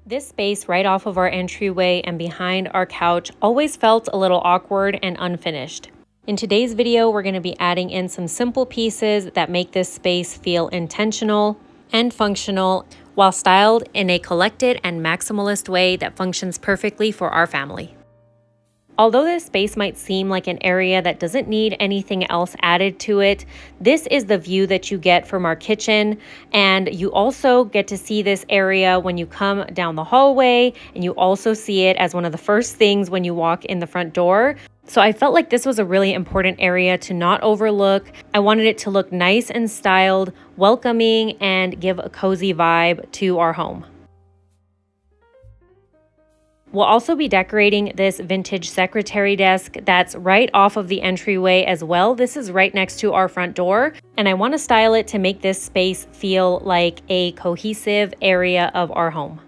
This space right off of our entryway and behind our couch always felt a little awkward and unfinished. In today's video, we're going to be adding in some simple pieces that make this space feel intentional and functional while styled in a collected and maximalist way that functions perfectly for our family. Although this space might seem like an area that doesn't need anything else added to it, this is the view that you get from our kitchen, and you also get to see this area when you come down the hallway, and you also see it as one of the first things when you walk in the front door. So I felt like this was a really important area to not overlook. I wanted it to look nice and styled, welcoming, and give a cozy vibe to our home. We'll also be decorating this vintage secretary desk that's right off of the entryway as well. This is right next to our front door, and I want to style it to make this space feel like a cohesive area of our home.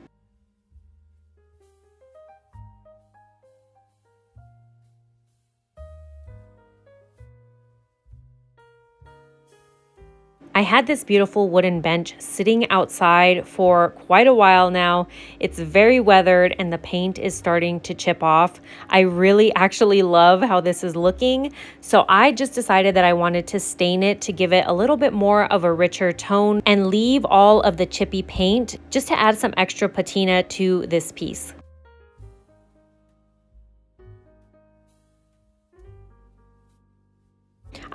I had this beautiful wooden bench sitting outside for quite a while now. It's very weathered and the paint is starting to chip off. I really actually love how this is looking. So I just decided that I wanted to stain it to give it a little bit more of a richer tone and leave all of the chippy paint just to add some extra patina to this piece.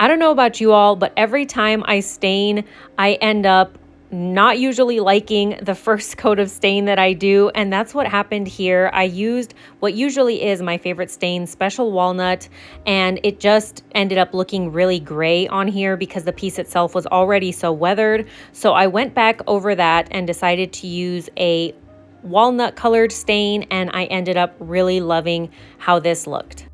I don't know about you all, but every time I stain, I end up not usually liking the first coat of stain that I do, and that's what happened here. I used what usually is my favorite stain, Special Walnut, and it just ended up looking really gray on here because the piece itself was already so weathered. So I went back over that and decided to use a walnut colored stain, and I ended up really loving how this looked.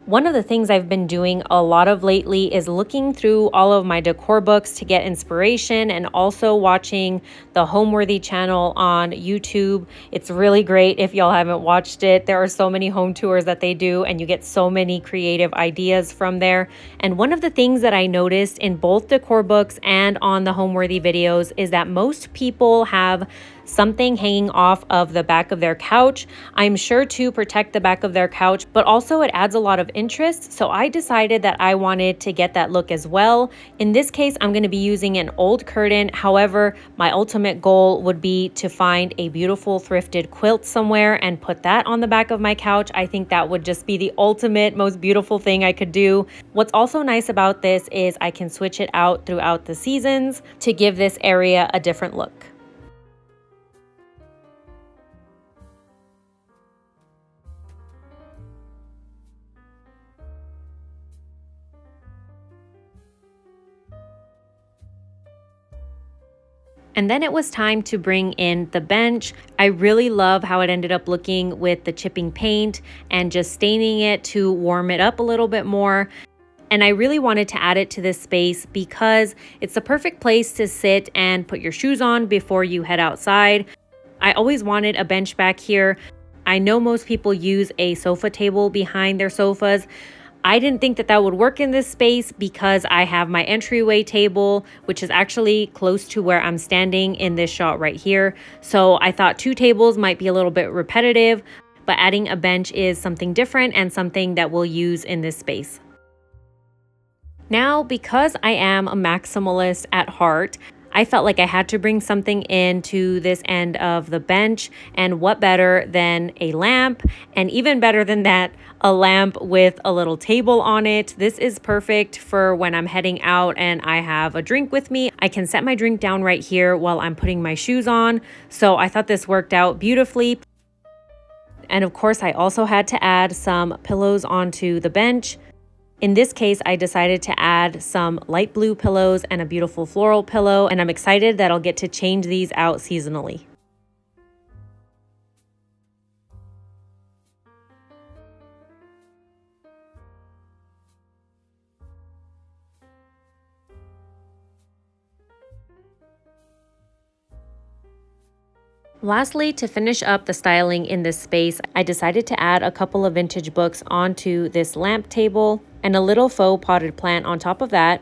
One of the things I've been doing a lot of lately is looking through all of my decor books to get inspiration, and also watching the Homeworthy channel on YouTube. It's really great if y'all haven't watched it. There are so many home tours that they do, and you get so many creative ideas from there. And one of the things that I noticed in both decor books and on the Homeworthy videos is that most people have something hanging off of the back of their couch. I'm sure to protect the back of their couch, but also it adds a lot of interest. So I decided that I wanted to get that look as well. In this case, I'm going to be using an old curtain. However, my ultimate goal would be to find a beautiful thrifted quilt somewhere and put that on the back of my couch. I think that would just be the ultimate, most beautiful thing I could do. What's also nice about this is I can switch it out throughout the seasons to give this area a different look. And then it was time to bring in the bench. I really love how it ended up looking with the chipping paint and just staining it to warm it up a little bit more. And I really wanted to add it to this space because it's the perfect place to sit and put your shoes on before you head outside. I always wanted a bench back here. I know most people use a sofa table behind their sofas. I didn't think that that would work in this space because I have my entryway table, which is actually close to where I'm standing in this shot right here. So I thought 2 tables might be a little bit repetitive, but adding a bench is something different and something that we'll use in this space. Now, because I am a maximalist at heart, I felt like I had to bring something in to this end of the bench, and what better than a lamp, and even better than that, a lamp with a little table on it. This is perfect for when I'm heading out and I have a drink with me. I can set my drink down right here while I'm putting my shoes on. So I thought this worked out beautifully. And of course, I also had to add some pillows onto the bench. In this case, I decided to add some light blue pillows and a beautiful floral pillow, and I'm excited that I'll get to change these out seasonally. Lastly, to finish up the styling in this space, I decided to add a couple of vintage books onto this lamp table. and a little faux potted plant on top of that.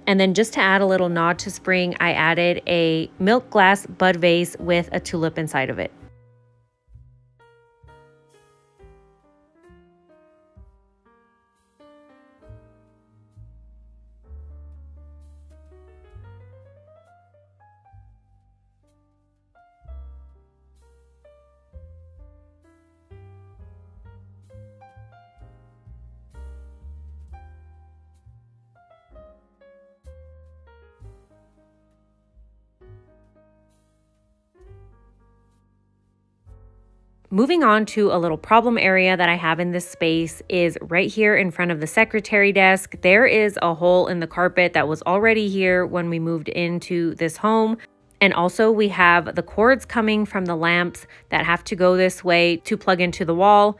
And then just to add a little nod to spring, I added a milk glass bud vase with a tulip inside of it. Moving on to a little problem area that I have in this space is right here in front of the secretary desk. There is a hole in the carpet that was already here when we moved into this home. And also we have the cords coming from the lamps that have to go this way to plug into the wall.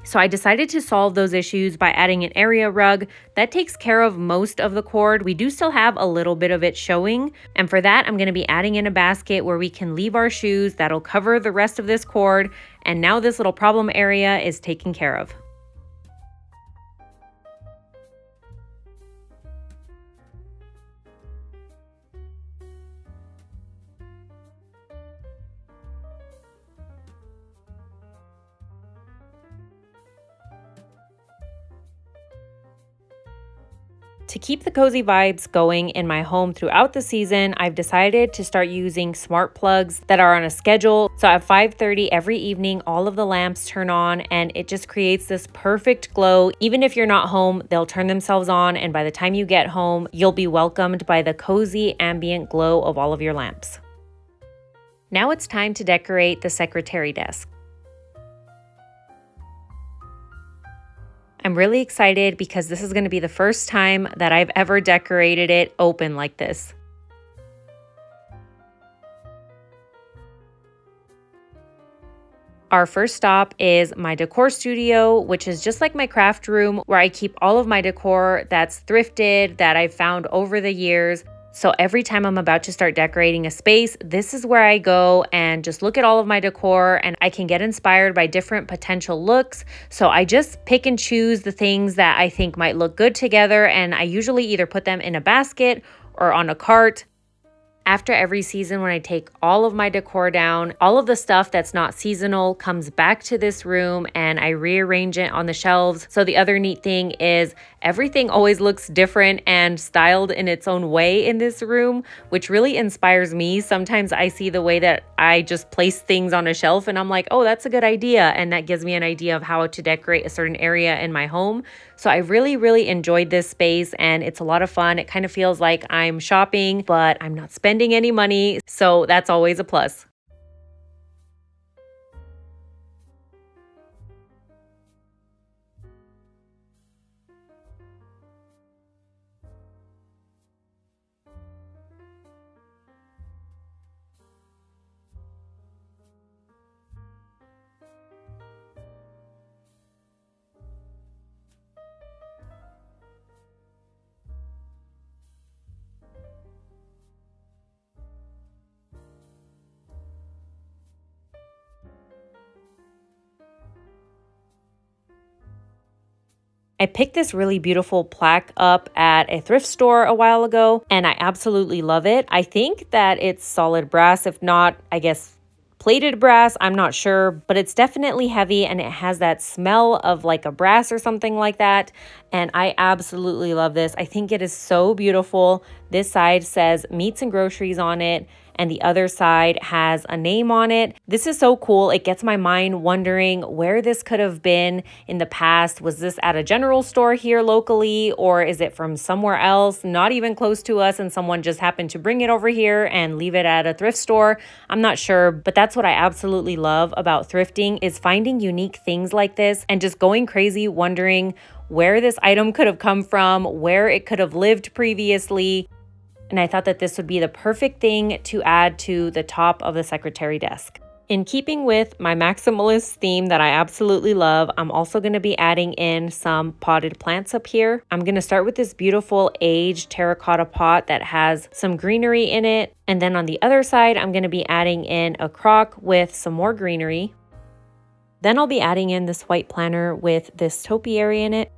So I decided to solve those issues by adding an area rug that takes care of most of the cord. We do still have a little bit of it showing. And for that, I'm going to be adding in a basket where we can leave our shoes that'll cover the rest of this cord. And now this little problem area is taken care of. To keep the cozy vibes going in my home throughout the season, I've decided to start using smart plugs that are on a schedule. So at 5:30 every evening, all of the lamps turn on and it just creates this perfect glow. Even if you're not home, they'll turn themselves on, and by the time you get home, you'll be welcomed by the cozy ambient glow of all of your lamps. Now it's time to decorate the secretary desk. I'm really excited because this is going to be the first time that I've ever decorated it open like this. Our first stop is my decor studio, which is just like my craft room where I keep all of my decor that's thrifted, that I've found over the years. So every time I'm about to start decorating a space, this is where I go and just look at all of my decor, and I can get inspired by different potential looks. So I just pick and choose the things that I think might look good together, and I usually either put them in a basket or on a cart. After every season, when I take all of my decor down, all of the stuff that's not seasonal comes back to this room and I rearrange it on the shelves. So the other neat thing is everything always looks different and styled in its own way in this room, which really inspires me. Sometimes I see the way that I just place things on a shelf and I'm like, oh, that's a good idea. And that gives me an idea of how to decorate a certain area in my home. So I really enjoyed this space and it's a lot of fun. It kind of feels like I'm shopping, but I'm not spending any money. So that's always a plus. I picked this really beautiful plaque up at a thrift store a while ago, and I absolutely love it. I think that it's solid brass, if not, I guess, plated brass. I'm not sure, but it's definitely heavy and it has that smell of like a brass or something like that. And I absolutely love this. I think it is so beautiful. This side says meats and groceries on it, and the other side has a name on it. This is so cool. It gets my mind wondering where this could have been in the past. Was this at a general store here locally, or is it from somewhere else, not even close to us, and someone just happened to bring it over here and leave it at a thrift store? I'm not sure, but that's what I absolutely love about thrifting, is finding unique things like this and just going crazy wondering where this item could have come from, where it could have lived previously. And I thought that this would be the perfect thing to add to the top of the secretary desk. In keeping with my maximalist theme that I absolutely love, I'm also going to be adding in some potted plants up here. I'm going to start with this beautiful aged terracotta pot that has some greenery in it. And then on the other side, I'm going to be adding in a crock with some more greenery. Then I'll be adding in this white planter with this topiary in it.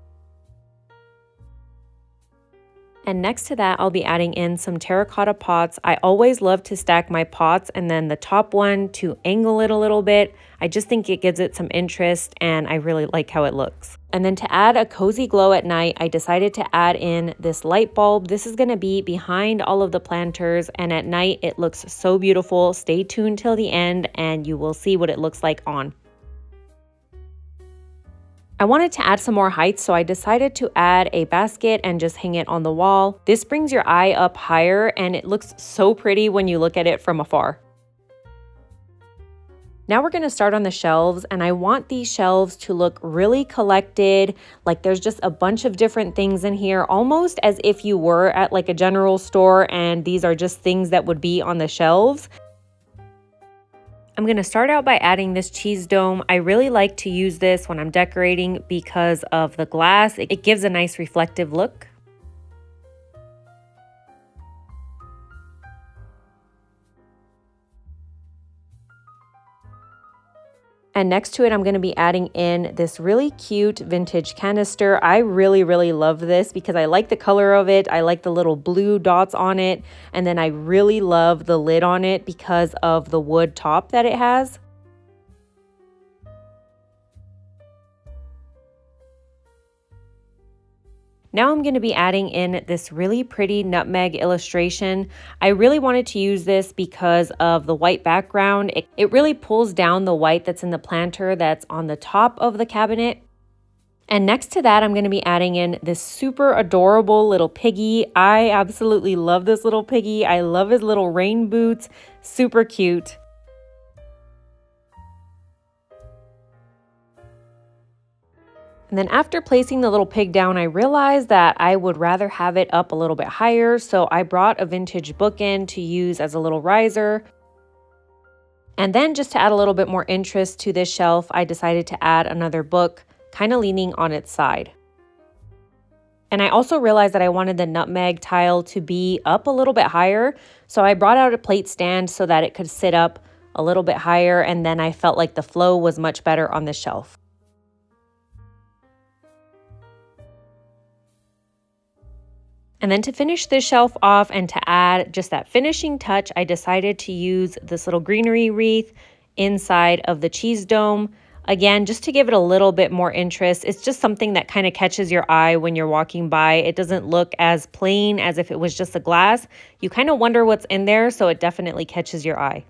And next to that, I'll be adding in some terracotta pots. I always love to stack my pots and then the top one to angle it a little bit. I just think it gives it some interest and I really like how it looks. And then to add a cozy glow at night, I decided to add in this light bulb. This is gonna be behind all of the planters, and at night it looks so beautiful. Stay tuned till the end and you will see what it looks like on. I wanted to add some more height, so I decided to add a basket and just hang it on the wall. This brings your eye up higher and it looks so pretty when you look at it from afar. Now we're gonna start on the shelves, and I want these shelves to look really collected, like there's just a bunch of different things in here, almost as if you were at like a general store and these are just things that would be on the shelves. I'm going to start out by adding this cheese dome. I really like to use this when I'm decorating because of the glass. It gives a nice reflective look. And next to it, I'm going to be adding in this really cute vintage canister. I really love this because I like the color of it. I like the little blue dots on it. And then I really love the lid on it because of the wood top that it has. Now I'm going to be adding in this really pretty nutmeg illustration. I really wanted to use this because of the white background. It really pulls down the white that's in the planter that's on the top of the cabinet. And next to that, I'm going to be adding in this super adorable little piggy. I absolutely love this little piggy. I love his little rain boots. Super cute. And then after placing the little pig down, I realized that I would rather have it up a little bit higher. So I brought a vintage book in to use as a little riser. And then just to add a little bit more interest to this shelf, I decided to add another book, kind of leaning on its side. And I also realized that I wanted the nutmeg tile to be up a little bit higher. So I brought out a plate stand so that it could sit up a little bit higher. And then I felt like the flow was much better on the shelf. And then to finish this shelf off and to add just that finishing touch, I decided to use this little greenery wreath inside of the cheese dome. Again, just to give it a little bit more interest. It's just something that kind of catches your eye when you're walking by. It doesn't look as plain as if it was just a glass. You kind of wonder what's in there, so it definitely catches your eye.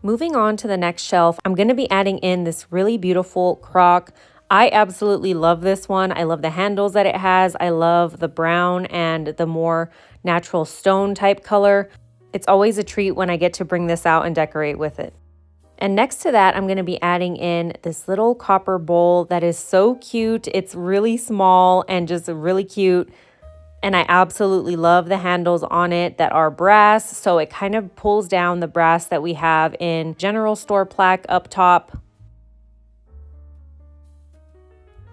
Moving on to the next shelf, I'm going to be adding in this really beautiful crock. I absolutely love this one. I love the handles that it has. I love the brown and the more natural stone type color. It's always a treat when I get to bring this out and decorate with it. And next to that, I'm going to be adding in this little copper bowl that is so cute. It's really small and just really cute. And I absolutely love the handles on it that are brass. So it kind of pulls down the brass that we have in general store plaque up top.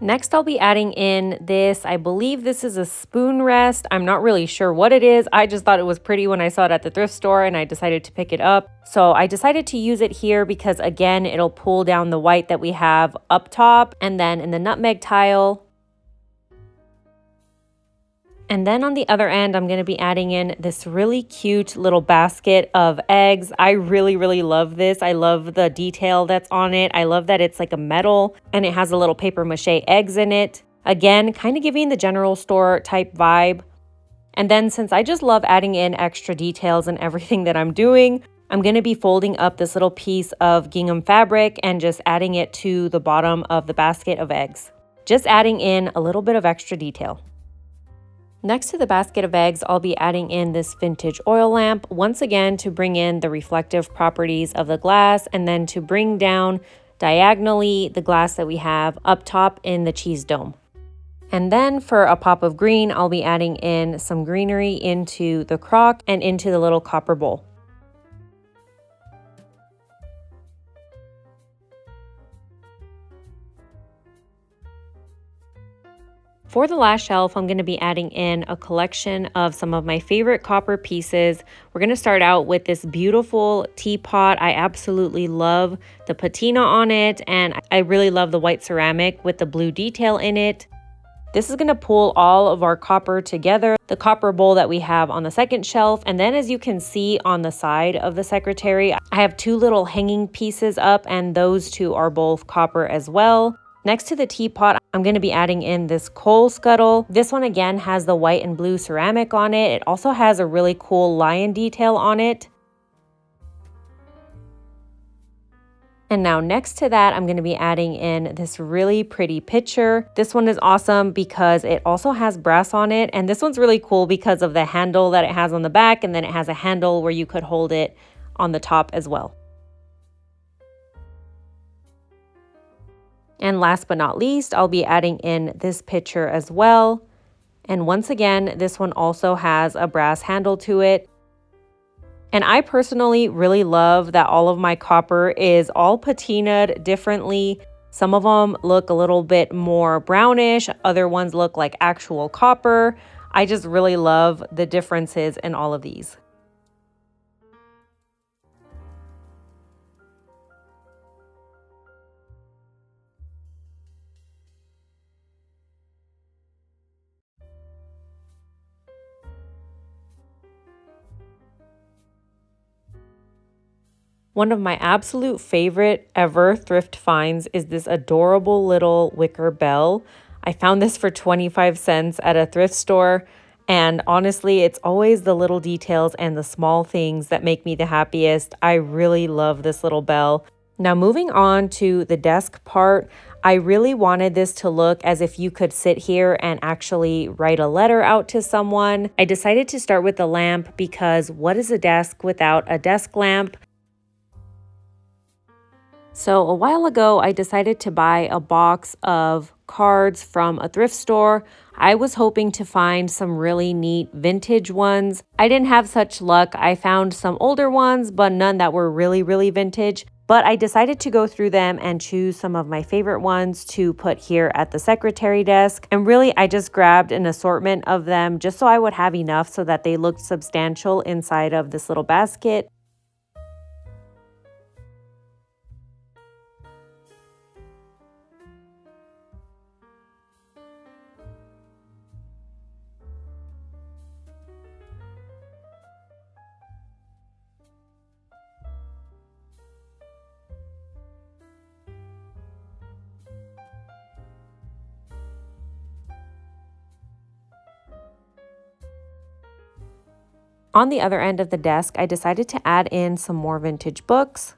Next, I'll be adding in this, I believe this is a spoon rest. I'm not really sure what it is. I just thought it was pretty when I saw it at the thrift store and I decided to pick it up. So I decided to use it here because again, it'll pull down the white that we have up top and then in the nutmeg tile. And then on the other end, I'm going to be adding in this really cute little basket of eggs. I really love this. I love the detail that's on it. I love that it's like a metal and it has a little paper mache eggs in it. Again, kind of giving the general store type vibe. And then since I just love adding in extra details in everything that I'm doing, I'm going to be folding up this little piece of gingham fabric and just adding it to the bottom of the basket of eggs. Just adding in a little bit of extra detail. Next to the basket of eggs, I'll be adding in this vintage oil lamp, once again to bring in the reflective properties of the glass and then to bring down diagonally the glass that we have up top in the cheese dome. And then for a pop of green, I'll be adding in some greenery into the crock and into the little copper bowl. For the last shelf, I'm going to be adding in a collection of some of my favorite copper pieces. We're going to start out with this beautiful teapot. I absolutely love the patina on it, and I really love the white ceramic with the blue detail in it. This is going to pull all of our copper together, the copper bowl that we have on the second shelf. And then as you can see on the side of the secretary, I have two little hanging pieces up, and those two are both copper as well. Next to the teapot, I'm going to be adding in this coal scuttle. This one again has the white and blue ceramic on it. It also has a really cool lion detail on it. And now next to that, I'm going to be adding in this really pretty pitcher. This one is awesome because it also has brass on it. And this one's really cool because of the handle that it has on the back. And then it has a handle where you could hold it on the top as well. And last but not least, I'll be adding in this pitcher as well. And once again, this one also has a brass handle to it. And I personally really love that all of my copper is all patinaed differently. Some of them look a little bit more brownish, other ones look like actual copper. I just really love the differences in all of these. One of my absolute favorite ever thrift finds is this adorable little wicker bell. I found this for 25 cents at a thrift store, and honestly, it's always the little details and the small things that make me the happiest. I really love this little bell. Now moving on to the desk part, I really wanted this to look as if you could sit here and actually write a letter out to someone. I decided to start with the lamp because what is a desk without a desk lamp? So a while ago, I decided to buy a box of cards from a thrift store. I was hoping to find some really neat vintage ones. I didn't have such luck. I found some older ones, but none that were really vintage. But I decided to go through them and choose some of my favorite ones to put here at the secretary desk. And really, I just grabbed an assortment of them just so I would have enough so that they looked substantial inside of this little basket. On the other end of the desk, I decided to add in some more vintage books.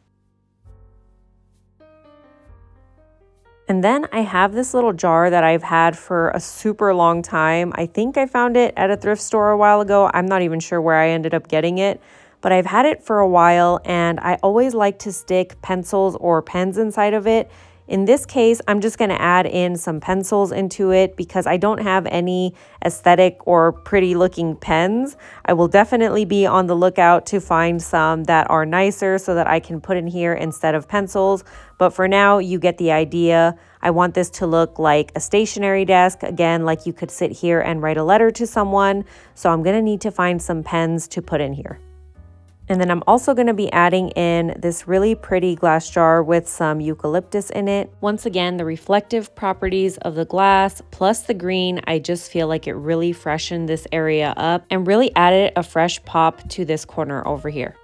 And then I have this little jar that I've had for a super long time. I think I found it at a thrift store a while ago. I'm not even sure where I ended up getting it, but I've had it for a while, and I always like to stick pencils or pens inside of it. In this case, I'm just going to add in some pencils into it because I don't have any aesthetic or pretty looking pens. I will definitely be on the lookout to find some that are nicer so that I can put in here instead of pencils. But for now, you get the idea. I want this to look like a stationary desk, again, like you could sit here and write a letter to someone. So I'm going to need to find some pens to put in here. And then I'm also going to be adding in this really pretty glass jar with some eucalyptus in it. Once again, the reflective properties of the glass plus the green, I just feel like it really freshened this area up and really added a fresh pop to this corner over here.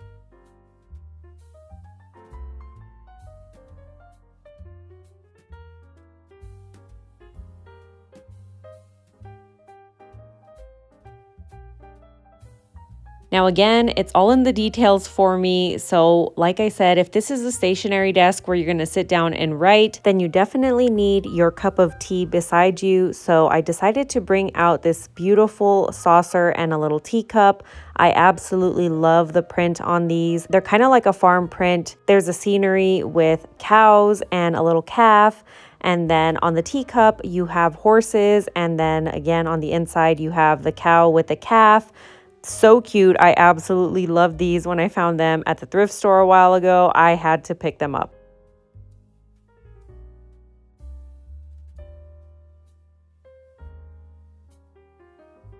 Now again, it's all in the details for me. So like I said, if this is a stationary desk where you're going to sit down and write, then you definitely need your cup of tea beside you. So I decided to bring out this beautiful saucer and a little teacup. I absolutely love the print on these. They're kind of like a farm print. There's a scenery with cows and a little calf. And then on the teacup, you have horses. And then again, on the inside, you have the cow with the calf. So cute. I absolutely loved these when I found them at the thrift store a while ago. I had to pick them up.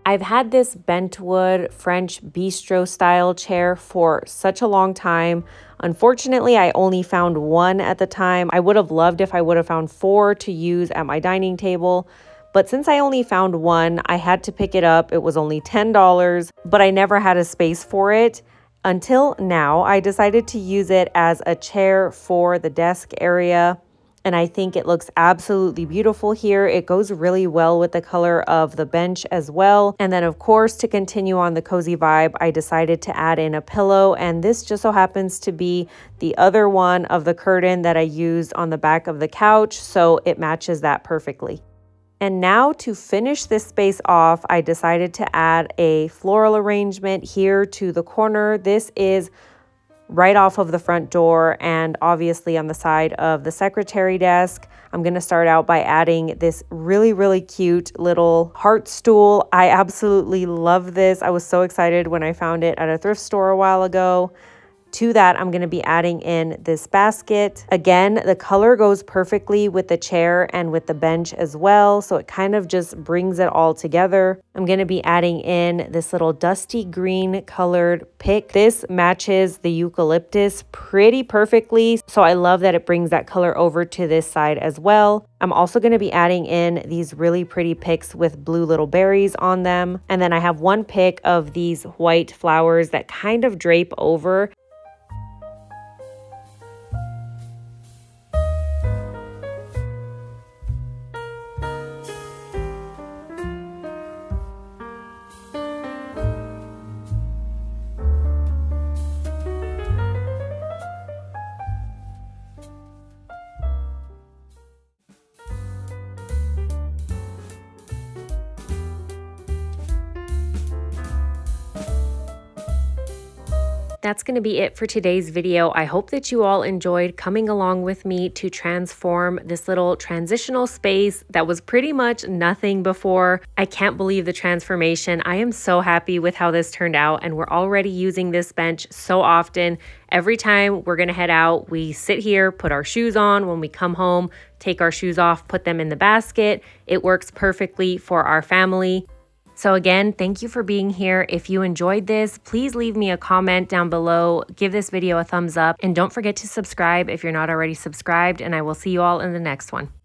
I've had this bentwood French bistro style chair for such a long time. Unfortunately, I only found one at the time. I would have loved if I would have found 4 to use at my dining table. But since I only found one, I had to pick it up. It was only $10, but I never had a space for it. Until now, I decided to use it as a chair for the desk area. And I think it looks absolutely beautiful here. It goes really well with the color of the bench as well. And then of course, to continue on the cozy vibe, I decided to add in a pillow. And this just so happens to be the other one of the curtain that I used on the back of the couch. So it matches that perfectly. And now to finish this space off, I decided to add a floral arrangement here to the corner. This is right off of the front door and obviously on the side of the secretary desk. I'm going to start out by adding this really cute little heart stool. I absolutely love this. I was so excited when I found it at a thrift store a while ago. To that, I'm going to be adding in this basket. Again, the color goes perfectly with the chair and with the bench as well, so it kind of just brings it all together. I'm going to be adding in this little dusty green colored pick. This matches the eucalyptus pretty perfectly, so I love that it brings that color over to this side as well. I'm also going to be adding in these really pretty picks with blue little berries on them. And then I have one pick of these white flowers that kind of drape over. That's going to be it for today's video. I hope that you all enjoyed coming along with me to transform this little transitional space that was pretty much nothing before. I can't believe the transformation. I am so happy with how this turned out, and we're already using this bench so often. Every time we're going to head out, we sit here, put our shoes on. When we come home, take our shoes off, put them in the basket. It works perfectly for our family. So again, thank you for being here. If you enjoyed this, please leave me a comment down below. Give this video a thumbs up, and don't forget to subscribe if you're not already subscribed, and I will see you all in the next one.